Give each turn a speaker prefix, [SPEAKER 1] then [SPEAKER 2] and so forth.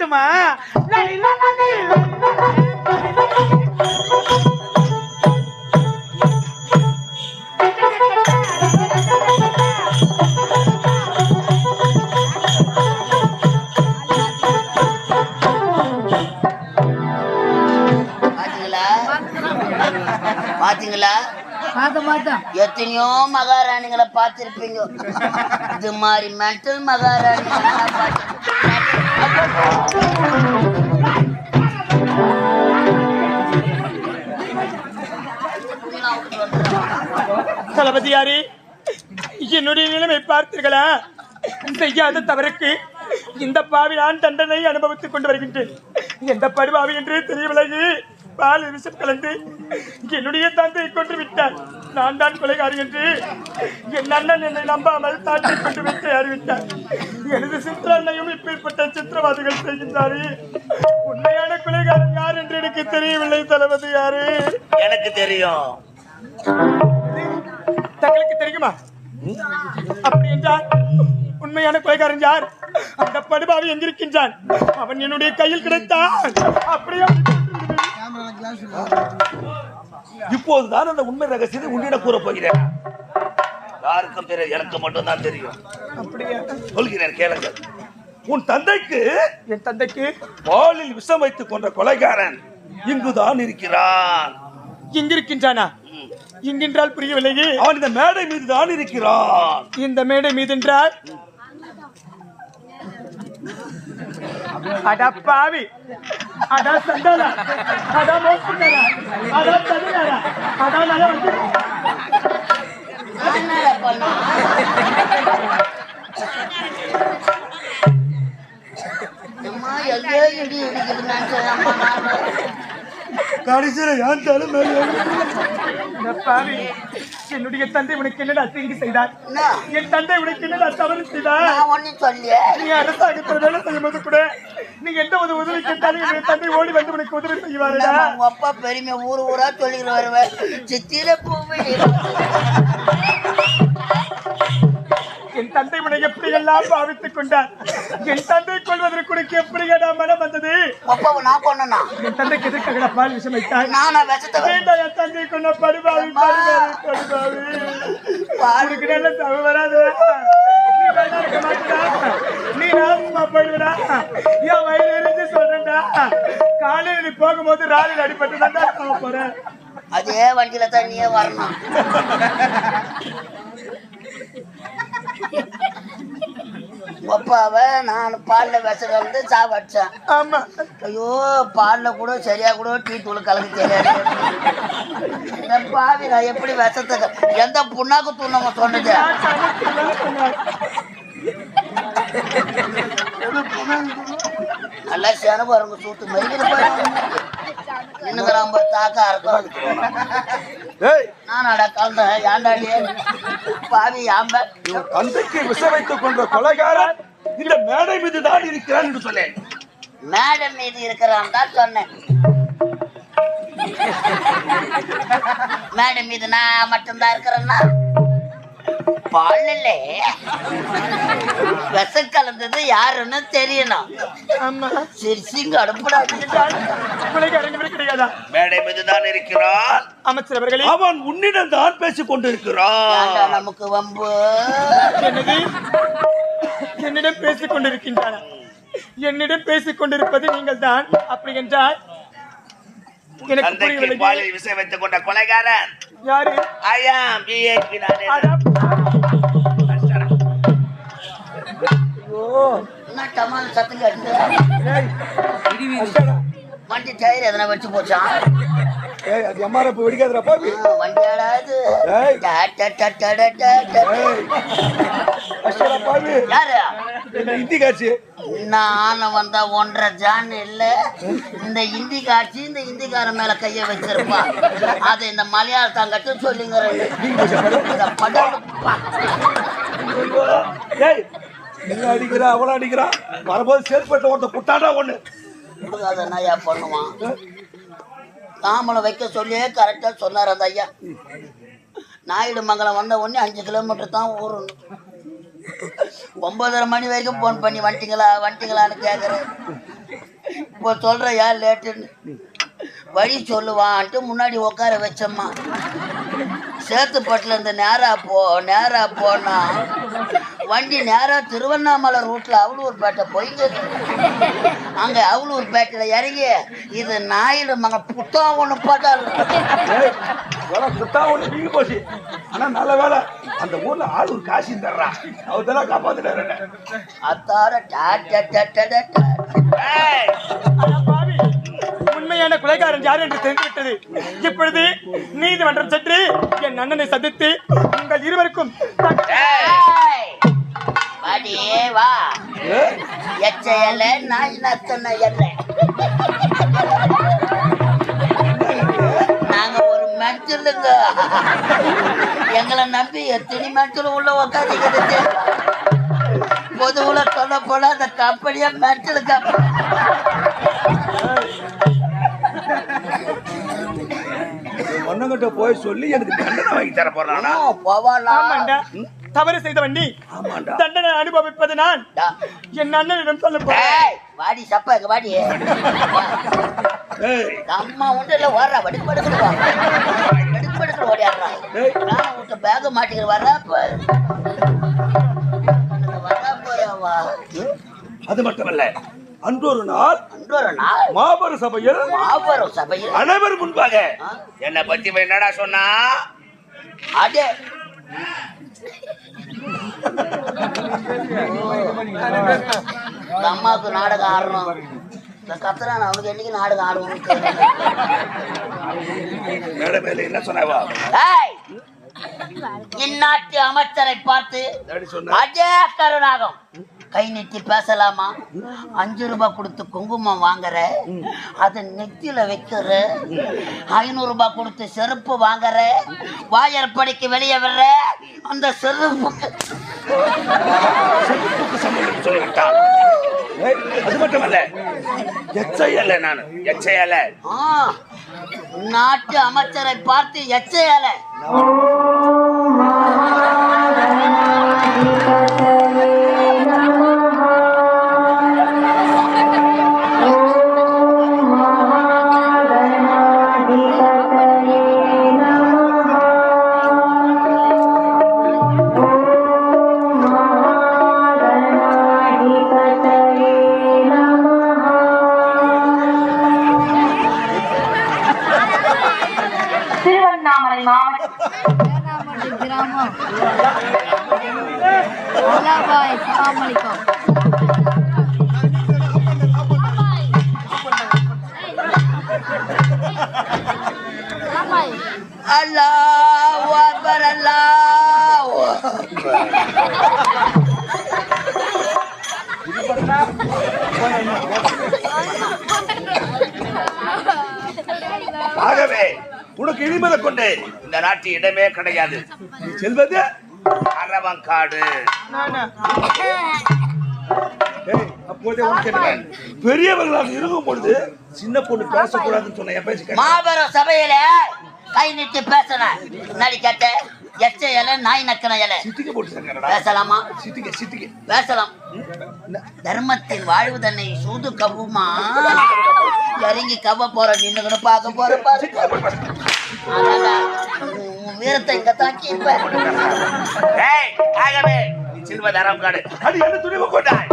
[SPEAKER 1] பாட்டுமா?
[SPEAKER 2] பாத்தீங்களா? எத்தனையோ மகாராணிகளை பார்த்திருப்பீங்க. இது மாதிரி மென்டல் மகாராணி
[SPEAKER 1] தளபதியாரே, என்னுடைய நிலைமை பார்த்தீர்களா? செய்யாத தவறுக்கு இந்த பாவி நான் தண்டனை அனுபவித்துக் கொண்டு வருகின்றேன். எந்த படுபாவி என்று தெரியவில்லை. பால் விஷம் கலந்து என்னுடைய தந்தையை கொண்டு விட்டார். நான் தான் கொலைகாரி என்று என் அண்ணன் என்னை நம்பாமல் தாண்டி கொண்டு விட்டு அறிவித்தார். எனது சித்திரண்ணையும் இப்பேற்பட்ட சித்திரவாதிகள் செய்கின்றாரே. உண்மையான கொலைகாரன் யார் என்று எனக்கு தெரியவில்லை தளபதி. யாரு?
[SPEAKER 2] எனக்கு தெரியும்.
[SPEAKER 1] தங்களுக்கு தெரியுமா? அப்படி என்றால் உண்மையான கொலைகாரன் யார்? அந்த படுபாவி எங்கிருக்கின்றான்? அவன் என்னுடைய கையில் கிடைத்தான். அப்படியே
[SPEAKER 3] இப்போதுதான் அந்த உண்மை ரகசியத்தை உன்னிடம் கூற போகிறேன். யாருக்கும் தெரியும், எனக்கு மட்டும் தான் தெரியும்.
[SPEAKER 1] அப்படியே
[SPEAKER 3] சொல்கிறேன், கேளுங்கள். உன் தந்தைக்கு,
[SPEAKER 1] என் தந்தைக்கு
[SPEAKER 3] வாளில் விஷம் வைத்துக் கொண்ட கொலைகாரன் இங்குதான் இருக்கிறான்.
[SPEAKER 1] இங்கிருக்கின்றானா? இங்கென்றால் புரியவில்லையே.
[SPEAKER 3] அவன் இந்த மேடை மீது தான் இருக்கிறான்.
[SPEAKER 1] இந்த மேடை மீது என்றால்? அடா பாவி, அடா சண்டாளா, அடா மோசக்காரா, அடா தகுதாரா, அடா நல்லா வந்து என்னுடைய தந்தை உனக்கு என்னடா தீங்கு செய்தார்? என் தந்தை உனக்கு என்னடா தவறு செய்தார்? நீ அரசாங்கத்தில் வேலை செய்யும் போது கூட நீ எந்த ஒரு உதவி கேட்டாலும் என் தந்தை ஓடி வந்து உனக்கு உதவி செய்வாருடா.
[SPEAKER 2] உங்க அப்பா பெருமை ஊர் ஊரா சொல்லிட்டு வருவேன். சித்திர பூமி
[SPEAKER 1] என் தந்தை உன்னை எப்படி எல்லாம் பாவித்துக் கொண்டார். என் தந்தை கொள்வதற்கு உனக்கு எப்படி மனம் வந்தது?
[SPEAKER 2] அப்பாவை நான் கொண்டனா?
[SPEAKER 1] என் தந்தைக்கு எதிர்க்க பால் விஷம் வைத்தார்.
[SPEAKER 2] நானா விஷத்தை
[SPEAKER 1] வேண்டாம், என் தந்தை கொண்ட படுபாவி படுபாவி படுபாவி. உனக்கு நல்ல தவறு வராது. நீ வேணா இருக்க மாட்டா, நீ நாம போயிடுவா. என் வயிறு எரிஞ்சு சொல்றேன்டா. காலையில் நீ போகும்போது ராலில் அடிபட்டு தான் போறேன்.
[SPEAKER 2] அதே வண்டியில தான் நீயே வரணும். அப்பாவை நான் பால்ல விஷம் கலந்து சாப்பிட்டேன்.
[SPEAKER 1] ஆமா.
[SPEAKER 2] ஐயோ, பால்ல கூட சரியா கூட டீ தூள் கலந்து தெரியாது. இந்த பாவி நான் எப்படி விஷத்தை எந்த புண்ணாக்கு தூள் நம்ம சொன்னது? நல்லா சேன பாருங்க, சூட்டு மெருகிட்டு போயிடும். இன்னும் தாக்கா இருக்கும். நானாடா கலந்தேன். ஏண்டாடி பாவி ஆம்ப
[SPEAKER 3] தந்தைக்கு விஷம் வைத்துக் கொண்ட கொலைகாரன் இந்த மேடை மீது தான் இருக்கிறான் என்று சொன்னேன்.
[SPEAKER 2] மேடை மீது இருக்கிறான் தான் சொன்னேன். மேடை மீது நான் மட்டும்தான் இருக்கிறேன்னா பால்ல விஷம் கலந்தது யாருன்னு தெரியணும். சிரிசிங்க அடுப்படாது.
[SPEAKER 3] மேடை மீதுதான் இருக்கிறான்.
[SPEAKER 1] அமைச்சர் அவர்களே,
[SPEAKER 3] அவன் உன்னிடம் தான் பேசிக் கொண்டிருக்கிறான்.
[SPEAKER 2] நமக்கு வம்பு.
[SPEAKER 1] என்னிடம் பேசிக் கொண்டிருக்கின்றான். என்னிடம் பேசிக் கொண்டிருப்பது நீங்கள் தான். அப்படி என்றால்
[SPEAKER 3] தந்தைக்கு பாலில் விஷம் வைத்துக் கொண்ட கொலைகாரன்
[SPEAKER 1] யாரு?
[SPEAKER 2] சத்தம் கேட்டு வண்டி டயர் எதனா வச்சு போச்சான். வண்டியாடாது
[SPEAKER 3] இந்தி காட்சி
[SPEAKER 2] நான் வந்தா 1.5 ஜான் இல்ல. இந்த இந்தி காட்சி இந்த இந்திக்கார மேல கைய வச்சிருப்பா. அது இந்த மலையாளத்தாங்கட்டு சொல்லிங்க.
[SPEAKER 3] அடிக்கிறா அவள அடிக்கிறா. வரும்போது சேர்ப்பட்ட ஒருத்த புட்டாடா ஒண்ணு
[SPEAKER 2] ஐயா பண்ணுவான். தாமலை வைக்க சொல்லியே கரெக்டா சொன்னார் அந்த ஐயா. நாயுடு மங்கலம் வந்த உடனே 5 கிலோமீட்டர் தான் ஊறணும். 9:30 மணி வரைக்கும் போன் பண்ணி வந்துட்டீங்களான்னு கேட்குறேன். இப்போ சொல்ற ஏன் லேட்டுன்னு வழி சொல்லுவான்ட்டு முன்னாடி உட்கார வச்சம்மா. சேத்துப்பட்டுல இருந்து நேரா போனா வண்டி நேரா திருவண்ணாமலை ரூட்ல அவலூர்பேட்டை போயிங்க. அங்க அவலூர்பேட்டையில இறங்கி இது நாயுடு மக புத்தகம் ஒண்ணு போட்டாலும்
[SPEAKER 3] புத்தகம் ஒண்ணு நீங்க போச்சு. ஆனா நல்ல வேலை அந்த ஊர்ல ஆளூர் காசி தர்றா அவதெல்லாம் காப்பாத்துட்டாரு.
[SPEAKER 2] அத்தார
[SPEAKER 1] உண்மையான கொலைகாரன் யார் என்று தெரிந்துவிட்டது. இப்பொழுது நீதிமன்றம் சென்று என் அண்ணனை சந்தித்து உங்கள் இருவருக்கும்
[SPEAKER 2] வா எச்சையல நாய் நத்தன எல்ல நாங்க ஒரு மென்டலுங்க. எங்களை நம்பி எத்தனை மென்டல் உள்ள உக்காந்துக்கிறது. பொதுவுல சொல்ல போல அந்த கம்பெனியா மென்டல் கம்பெனி.
[SPEAKER 3] மண்ணங்கிட்ட போய் சொல்லி எனக்கு தண்டனை வாங்கி தர போறானா?
[SPEAKER 2] போவாண்டா.
[SPEAKER 1] தவறு செய்த வண்டி தண்டனை அனுபவிப்பது நான். என் அண்ணனிடம் சொல்ல போறேன்.
[SPEAKER 2] வாடி சப்பா வாடி அம்மா உண்டு இல்ல வர்றா வடுப்படுக்கிற ஓடியாடுறா. நான் விட்டு பேக மாட்டிக்கிற வர்றா போறவா.
[SPEAKER 3] அது மட்டுமல்ல அன்றொரு நாள் மாபெரும் சபையில் அனைவர் முன்பாக என்னை பத்தி என்னடா சொன்னா?
[SPEAKER 2] அதே அம்மாவுக்கு நாடகம் ஆடணும். கத்துறான் அவனுக்கு என்னைக்கு நாடகம் ஆடுவோம்.
[SPEAKER 3] மேட மேல என்ன சொன்னாவா?
[SPEAKER 2] இந்நாட்டு அமைச்சரை பார்த்து அதே கருணாகம் கை நீட்டி பேசலாமா? 5 ரூபாய் கொடுத்து குங்குமம் வாங்குற, அதை நெத்தியில வைக்கிற, 500 ரூபாய் கொடுத்து செருப்பு வாங்குற, வாயர் படிக்கு வெளியே வர்ற அந்த செருப்புக்கு
[SPEAKER 3] சம்பளம் சொல்லிவிட்டான். அது மட்டுமல்ல எச்சையல நான் எச்சையல
[SPEAKER 2] நாட்டு அமைச்சரை பார்த்து எச்சையல
[SPEAKER 4] திருவண்ணாமலை மாவட்டம் கிராமம்
[SPEAKER 2] அல்லாஹ் அக்பர் அல்லாஹ்
[SPEAKER 3] ஆகவே உனக்கு இனிமேல கொண்டு இந்த நாட்டு இடமே கிடையாது. நீ செல்வது அரவங்காடு. பெரியவர்களாக இருக்கும் பொழுது சின்ன பொண்ணு பேசக்கூடாதுன்னு சொன்ன என் பேச்சு
[SPEAKER 2] மாபெரும் சபையில கை நீட்டி பேசணும். முன்னாடி கேட்ட எச்ச இலை நாய் நக்கின இலை பேசலாமா? பேசலாம். தர்மத்தின் வாழ்வு தன்னை சூது கவ்வுமா? இறங்கி கவ போற நின்னு பார்க்க போற வீரத்தை இங்க தாக்கி
[SPEAKER 3] செல்வது அரவங்காடு. அது என்ன துணிவு கொண்டாய்?